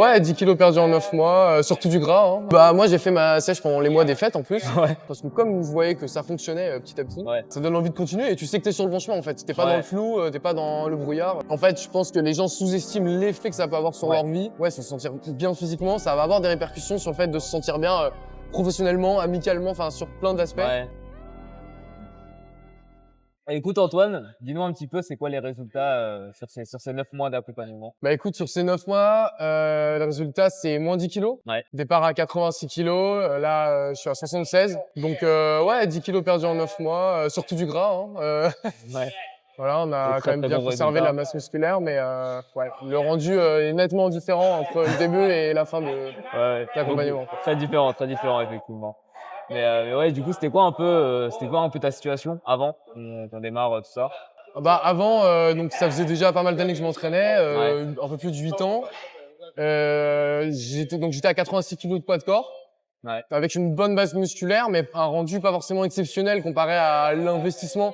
Ouais, 10 kilos perdus en 9 mois, surtout du gras, hein. Bah, moi, j'ai fait ma sèche pendant les mois des fêtes, en plus. Ouais. Parce que comme vous voyez que ça fonctionnait, petit à petit, Ouais. ça donne envie de continuer et tu sais que t'es sur le bon chemin, en fait. T'es pas dans Ouais. le flou, t'es pas dans le brouillard. En fait, je pense que les gens sous-estiment l'effet que ça peut avoir sur Ouais. leur vie. Ouais, se sentir bien physiquement, ça va avoir des répercussions sur le fait de se sentir bien, professionnellement, amicalement, enfin, sur plein d'aspects. Ouais. Écoute Antoine, dis-nous un petit peu c'est quoi les résultats, sur ces 9 mois d'accompagnement? Bah, écoute, sur ces 9 mois, le résultat, c'est moins 10 kilos. Ouais. Départ à 86 kilos, là, je suis à 76. Donc, ouais, 10 kilos perdus en 9 mois, surtout du gras, hein. Ouais. Voilà, on a Des quand même très bien bons conservé résultats. la masse musculaire, mais ouais, le rendu est nettement différent entre le début et la fin de Ouais, l'accompagnement, quoi. très différent effectivement. Mais ouais, du coup, c'était quoi un peu ta situation avant qu'on démarre, tout ça? Ah bah, avant, donc ça faisait déjà pas mal d'années que je m'entraînais, Ouais. un peu plus de 8 ans. J'étais à 86 kilos de poids de corps, Ouais. avec une bonne base musculaire, mais un rendu pas forcément exceptionnel comparé à l'investissement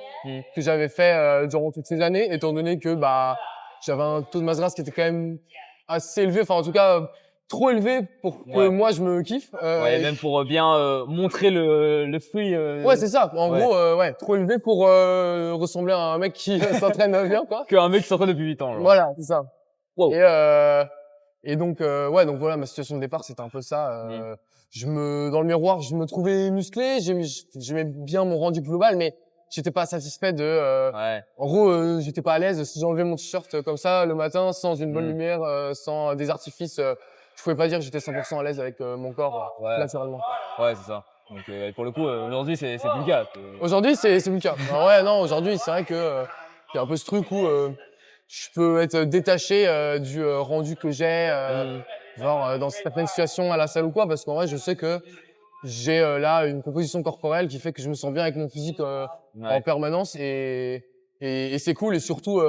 que j'avais fait durant toutes ces années, étant donné que bah j'avais un taux de masse grasse qui était quand même assez élevé, enfin en tout cas trop élevé pour que Ouais. moi je me kiffe. Ouais, même pour, bien, montrer le fruit, Ouais, c'est ça. En ouais. gros, ouais, trop élevé pour ressembler à un mec qui s'entraîne bien, quoi. Qu'un mec qui s'entraîne depuis 8 ans, genre. Voilà, c'est ça. Wow. Et donc, ouais, donc voilà, ma situation de départ, c'était un peu ça. Dans le miroir, je me trouvais musclé, j'aimais bien mon rendu global, mais j'étais pas satisfait de, Ouais. en gros, j'étais pas à l'aise si j'enlevais mon t-shirt comme ça le matin, sans une bonne Mmh. lumière, sans des artifices. Je pouvais pas dire que j'étais 100% à l'aise avec mon corps, Ouais. naturellement. Ouais, c'est ça. Donc, pour le coup, aujourd'hui, c'est plus le cas. Aujourd'hui, c'est plus le cas. Alors ouais, non, aujourd'hui, c'est vrai que il y a un peu ce truc où je peux être détaché du rendu que j'ai, genre dans certaines situations à la salle ou quoi, parce qu'en vrai, je sais que j'ai là une composition corporelle qui fait que je me sens bien avec mon physique en Ouais. permanence et c'est cool. Et surtout,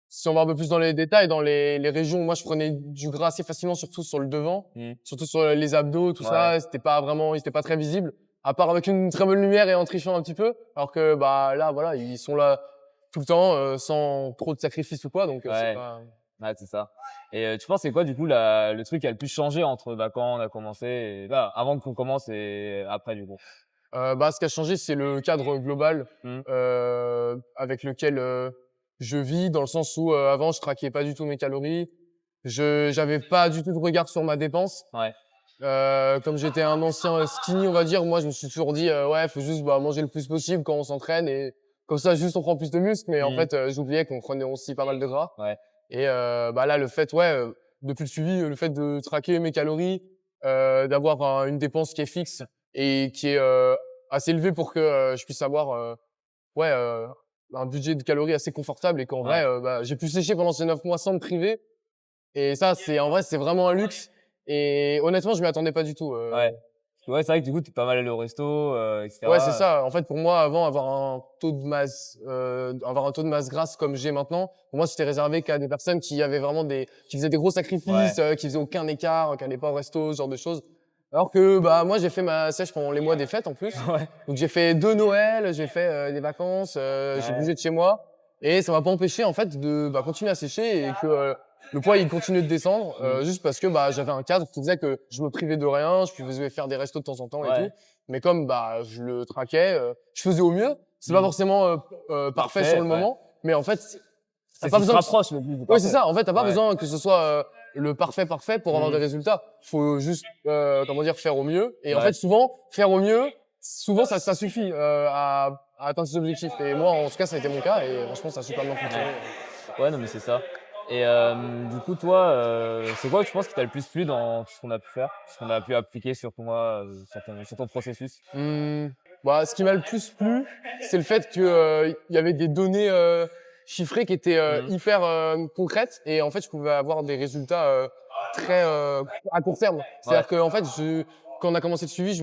si on va un peu plus dans les détails, dans les régions où moi je prenais du gras assez facilement, surtout sur le devant, Mmh. surtout sur les abdos, tout Ouais. ça, ils étaient pas très visibles, à part avec une très bonne lumière et en trichant un petit peu. Alors que bah là, voilà, ils sont là tout le temps, sans trop de sacrifices ou quoi, donc c'est Ouais. pas. Ouais, c'est ça. Et tu penses c'est quoi du coup le truc qui a le plus changé entre, bah, quand on a commencé et là, avant qu'on commence et après du coup? Bah, ce qui a changé, c'est le cadre global, Mmh. avec lequel je vis, dans le sens où avant, je traquais pas du tout mes calories, j'avais pas du tout de regard sur ma dépense. Ouais. Comme j'étais un ancien skinny, on va dire, moi, je me suis toujours dit, ouais, faut juste bah, manger le plus possible quand on s'entraîne et comme ça, juste on prend plus de muscles. Mais en Mmh. fait, j'oubliais qu'on prenait aussi pas mal de gras. Ouais. Et bah là, le fait, ouais, depuis le suivi, le fait de traquer mes calories, d'avoir une dépense qui est fixe et qui est assez élevée pour que je puisse avoir ouais, un budget de calories assez confortable et qu'en Ouais. vrai, bah, j'ai pu sécher pendant ces 9 mois sans me priver. Et ça, en vrai, c'est vraiment un luxe. Et honnêtement, je m'y attendais pas du tout. Ouais. Ouais, c'est vrai que du coup, tu es pas mal allé au resto, et Ouais, c'est cetera. ça. En fait, pour moi, avant, avoir un taux de masse grasse comme j'ai maintenant, pour moi, c'était réservé qu'à des personnes qui faisaient des gros sacrifices, Ouais. qui faisaient aucun écart, qui allaient pas au resto, ce genre de choses. Alors que, bah, moi, j'ai fait ma sèche pendant les mois des fêtes, en plus. Ouais. Donc, j'ai fait 2 Noëls, j'ai fait des vacances, j'ai Ouais. bougé de chez moi. Et ça m'a pas empêché, en fait, de, bah, continuer à sécher et que, le poids, il continue de descendre, Mmh. juste parce que, bah, j'avais un cadre qui faisait que je me privais de rien, je pouvais faire des restos de temps en temps et tout. Ouais. Mais comme bah je le traquais, je faisais au mieux. C'est pas Mmh. forcément parfait sur le Ouais. moment, mais en fait, t'as C'est ce pas qui se besoin. rapproche le plus du Ouais, c'est parfait. ça. En fait, t'as pas Ouais. besoin que ce soit le parfait pour avoir des Mmh. résultats. Faut juste comment dire, faire au mieux. Et en Ouais. fait, souvent faire au mieux, souvent ça suffit à atteindre ses objectifs. Et moi, en tout cas, ça a été mon cas. Et franchement, ça a super bien fonctionné. Ouais, non, mais c'est ça. Et du coup, toi, c'est quoi que tu penses qui t'a le plus plu dans tout ce qu'on a pu faire? Ce qu'on a pu appliquer sur toi, sur ton processus? Bah, ce qui m'a le plus plu, c'est le fait que il y avait des données chiffrées qui étaient Mmh. hyper concrètes et en fait, je pouvais avoir des résultats très à court terme. Ouais. C'est-à-dire qu'en fait, quand on a commencé le suivi,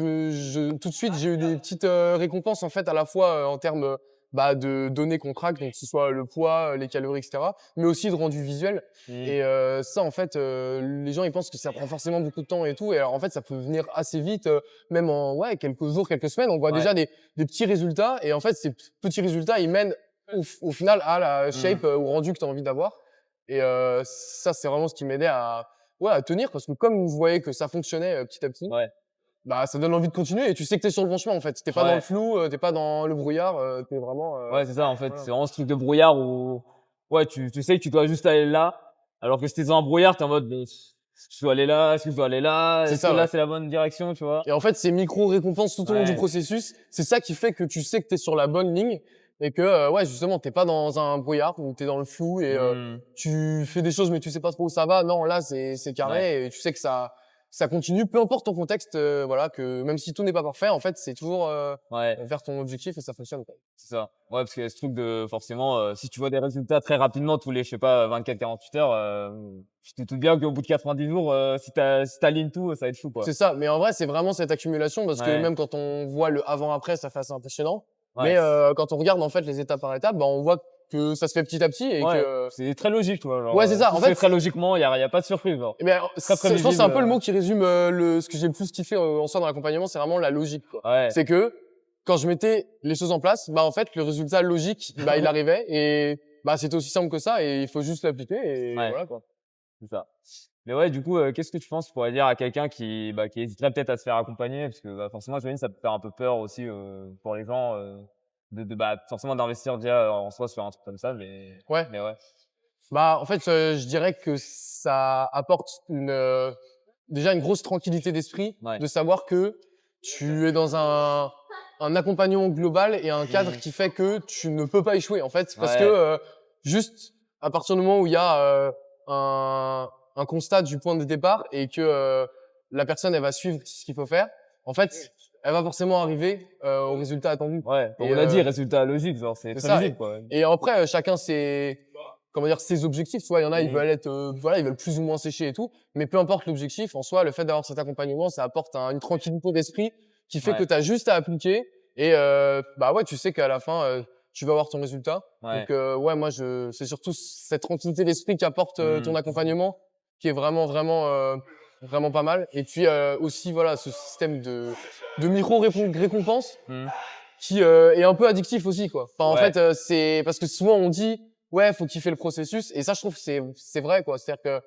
tout de suite, j'ai eu des petites récompenses en fait, à la fois en termes bah, de données qu'on traque, donc que ce soit le poids, les calories, etc., mais aussi de rendu visuel. Mmh. Et ça, en fait, les gens ils pensent que ça prend forcément beaucoup de temps et tout, et alors en fait, ça peut venir assez vite, même en ouais quelques jours, quelques semaines, on voit Ouais. déjà des petits résultats. Et en fait, ces petits résultats, ils mènent au final à la Mmh. shape, au rendu que tu as envie d'avoir. Et ça, c'est vraiment ce qui m'aidait à ouais, à tenir parce que comme vous voyez que ça fonctionnait petit à petit, Ouais. bah, ça donne envie de continuer et tu sais que tu es sur le bon chemin en fait. Tu pas dans le Ouais. flou, tu pas dans le brouillard, tu es vraiment, Ouais, c'est ça, en fait. voilà. C'est vraiment ce truc de brouillard où, ouais, tu sais que tu dois juste aller là. Alors que si t'es dans un brouillard, t'es en mode, bon, est-ce que je dois aller là? Est-ce que je dois aller là? C'est Est-ce que ça, là, ouais. c'est la bonne direction, tu vois? Et en fait, ces micro-récompenses tout au long du Ouais. processus, c'est ça qui fait que tu sais que tu es sur la bonne ligne et que, ouais, justement, tu pas dans un brouillard où tu es dans le flou et Mmh. tu fais des choses mais tu sais pas trop où ça va. Non, là, c'est Ouais. carré et tu sais que ça continue, peu importe ton contexte, voilà, que même si tout n'est pas parfait, en fait, c'est toujours, Ouais. vers ton objectif et ça fonctionne, quoi. C'est ça. Ouais, parce qu'il y a ce truc de forcément, si tu vois des résultats très rapidement tous les, je sais pas, 24-48 heures, tu te doutes bien qu'au bout de 90 jours, si tu alignes tout, ça va être fou, quoi. C'est ça, mais en vrai, c'est vraiment cette accumulation parce que Ouais. même quand on voit le avant-après, ça fait assez impressionnant. Ouais. Mais quand on regarde en fait les étapes par étapes, bah, on voit que ça se fait petit à petit et Ouais. que C'est très logique, tu vois? Genre, ouais, c'est ça. tout En se fait fait, très logiquement, il y a pas de surprise, genre. eh ben, Très je pense que c'est un prévisible, peu le mot qui résume ce que j'ai le plus kiffé en soi dans l'accompagnement, c'est vraiment la logique, quoi. Ouais. C'est que quand je mettais les choses en place, bah en fait le résultat logique, bah il arrivait et bah c'était aussi simple que ça et il faut juste l'appliquer et Ouais. voilà quoi. C'est ça. Mais ouais, du coup, qu'est-ce que tu penses, tu pourrais dire à quelqu'un qui hésiterait peut-être à se faire accompagner? Parce que, bah, forcément, j'imagine, ça peut faire un peu peur aussi, pour les gens, bah, forcément d'investir déjà en soi sur un truc comme ça, Ouais. mais ouais. Bah en fait, je dirais que ça apporte déjà une grosse tranquillité d'esprit Ouais. de savoir que tu es dans un accompagnement global et un cadre Mmh. qui fait que tu ne peux pas échouer en fait parce que Ouais. juste à partir du moment où il y a un constat du point de départ et que la personne elle va suivre ce qu'il faut faire, en fait, elle va forcément arriver au résultat attendu. Ouais. Comme Et on a dit, résultat logique, genre, c'est c'est très ça. visible, quoi, ouais. Et après, chacun ses, comment dire, ses objectifs. Tu vois, il y en a, ils Mmh. veulent être, voilà, ils veulent plus ou moins sécher et tout. Mais peu importe l'objectif, en soi, le fait d'avoir cet accompagnement, ça apporte une tranquillité d'esprit qui fait que Ouais. tu as juste à appliquer. Et bah ouais, tu sais qu'à la fin, tu vas avoir ton résultat. Ouais. Donc ouais, moi, c'est surtout cette tranquillité d'esprit qu'apporte ton Mmh. accompagnement, qui est vraiment, vraiment, vraiment pas mal. Et puis aussi, voilà, ce système de micro-récompenses Mmh. qui est un peu addictif aussi quoi. Enfin en Ouais. fait c'est parce que souvent on dit ouais, faut kiffer le processus et ça je trouve que c'est vrai quoi. C'est-à-dire que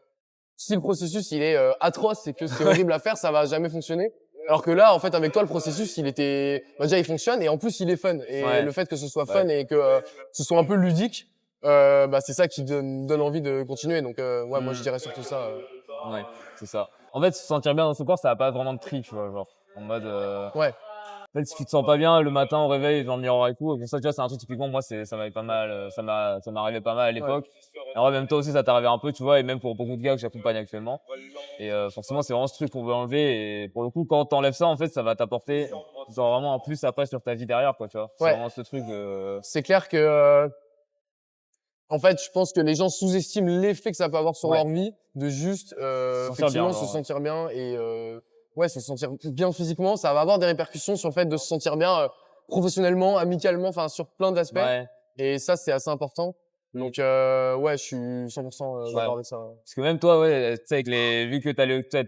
si le processus il est atroce et que c'est horrible à faire, ça va jamais fonctionner. Alors que là en fait avec toi le processus, il était bah, déjà il fonctionne et en plus il est fun et Ouais. le fait que ce soit Ouais. fun et que ce soit un peu ludique bah c'est ça qui donne envie de continuer donc ouais, moi je Mmh. dirais surtout ça Ouais, c'est ça. En fait, se sentir bien dans son corps, ça a pas vraiment de prix, tu vois? Genre, en mode, ouais. en fait, si tu te sens pas bien le matin au réveil dans le miroir et tout, bon ça, tu vois, c'est un truc typiquement moi, ça m'avait pas mal, ça m'arrivait pas mal à Ouais. l'époque. Et en vrai, même toi aussi, ça t'arrivait un peu, tu vois? Et même pour beaucoup de gars que j'accompagne actuellement. Et forcément, c'est vraiment ce truc qu'on veut enlever. Et pour le coup, quand t'enlèves ça, en fait, ça va t'apporter genre vraiment un plus après sur ta vie derrière, quoi, tu vois? C'est Ouais. vraiment ce truc, C'est clair que en fait, je pense que les gens sous-estiment l'effet que ça peut avoir sur ouais, leur vie, de juste, se sentir bien, effectivement, se genre, ouais. sentir bien et ouais, se sentir bien physiquement. Ça va avoir des répercussions sur le fait de se sentir bien, professionnellement, amicalement, enfin, sur plein d'aspects Ouais. et ça, c'est assez important. Donc ouais, je suis 100 Ouais. d'accord avec ça. Parce que même toi, ouais, tu sais, vu que t'as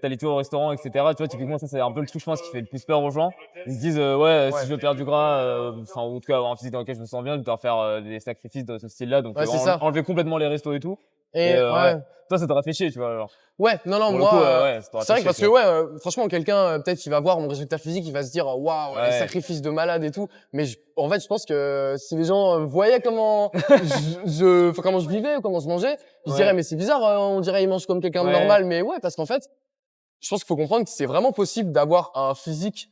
les tours au restaurant, etc., tu vois, typiquement, ça, c'est un peu le truc, je pense, qui fait le plus peur aux gens. Ils se disent, ouais, si Ouais. je veux perdre du gras, enfin, ou en tout cas avoir un physique dans lequel je me sens bien, je dois faire des sacrifices de ce style-là. Donc, Ouais, c'est ça enlever complètement les restos et tout. Et et ouais, ouais. toi, ça t'aurait fait chier, tu vois, genre. Ouais, non, Pour le coup, moi, ouais, ça t'aurait c'est fait vrai que chier, parce tu que vois. ouais, franchement, quelqu'un, peut-être, il va voir mon résultat physique, il va se dire: «Waouh, les Ouais. sacrifices de malade et tout». Mais en fait, je pense que si les gens voyaient comment enfin, comment je vivais ou comment je mangeais, ils se diraient: Ouais. «Mais c'est bizarre, on dirait il mange comme quelqu'un de Ouais. normal». Mais ouais, parce qu'en fait, je pense qu'il faut comprendre que c'est vraiment possible d'avoir un physique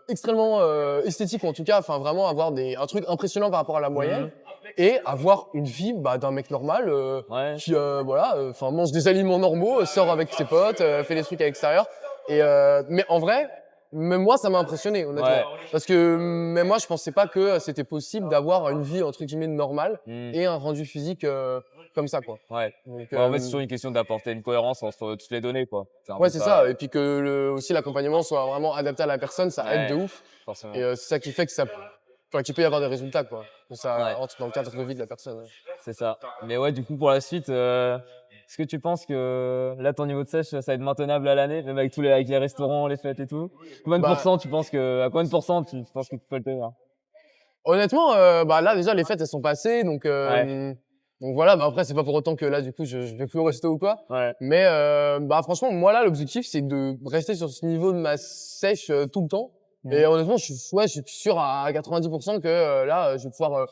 extrêmement esthétique ou en tout cas, enfin vraiment avoir un truc impressionnant par rapport à la moyenne Mmh. et avoir une vie bah, d'un mec normal Ouais. qui voilà, enfin mange des aliments normaux, sort avec ses potes, fait des trucs à l'extérieur. Et mais en vrai, même moi, ça m'a impressionné honnêtement, Ouais. parce que même moi, je pensais pas que c'était possible d'avoir une vie entre guillemets normale Mmh. et un rendu physique comme ça quoi. Ouais. Donc Bah, en fait, c'est toujours une question d'apporter une cohérence entre toutes les données, quoi. C'est un ouais, peu c'est ça. ça. Et puis que aussi l'accompagnement soit vraiment adapté à la personne, ça aide de Ouais, ouf. Et forcément. c'est ça qui fait que enfin, qu'il peut y avoir des résultats, quoi. Que ça Ouais. entre dans le cadre de vie de la personne. Ouais. C'est ça. Mais ouais, du coup, pour la suite, est-ce que tu penses que là, ton niveau de sèche, ça va être maintenable à l'année, même avec les restaurants, les fêtes et tout? Combien de Bah, pourcents à combien de pourcents tu penses que tu peux le tenir? honnêtement, bah là déjà les fêtes elles sont passées, donc Ouais. Donc voilà, bah après, c'est pas pour autant que là, du coup, je vais plus au resto ou quoi. Ouais. Mais bah franchement, moi là, l'objectif, c'est de rester sur ce niveau de masse sèche tout le temps. Et honnêtement, je suis sûr à 90% que là, je vais pouvoir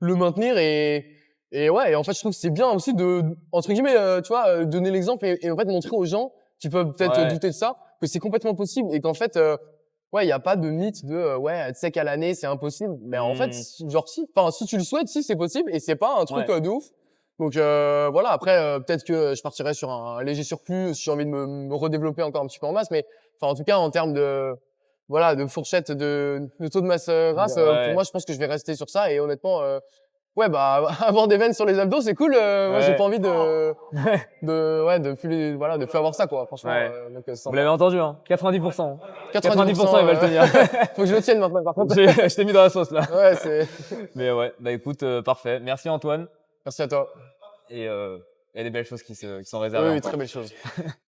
le maintenir et ouais. Et en fait, je trouve que c'est bien aussi de entre guillemets, tu vois, donner l'exemple et en fait montrer aux gens qui peuvent peut-être Ouais. douter de ça que c'est complètement possible et qu'en fait, ouais, il y a pas de mythe de ouais, être sec à l'année, c'est impossible. Mais en fait, Mmh. genre si, enfin si tu le souhaites, si c'est possible et c'est pas un truc Ouais. de ouf. Donc voilà, après peut-être que je partirai sur un léger surplus si j'ai envie de me redévelopper encore un petit peu en masse, mais enfin en tout cas en termes de voilà, de fourchette de taux de masse grasse, pour Ouais. moi je pense que je vais rester sur ça et honnêtement ouais bah avoir des veines sur les abdos c'est cool, moi j'ai Ouais. pas envie de ouais de plus les voilà, de plus avoir ça quoi, franchement Ouais. donc c'est Vous sympa. l'avez entendu, hein, 90%. 90% 90%, il va le tenir. faut que je le tienne maintenant par contre. Je t'ai mis dans la sauce là. Ouais, c'est Mais ouais, bah écoute, parfait. Merci Antoine merci à toi. et il y a des belles choses qui sont réservées Oui, oui, encore. très belle chose.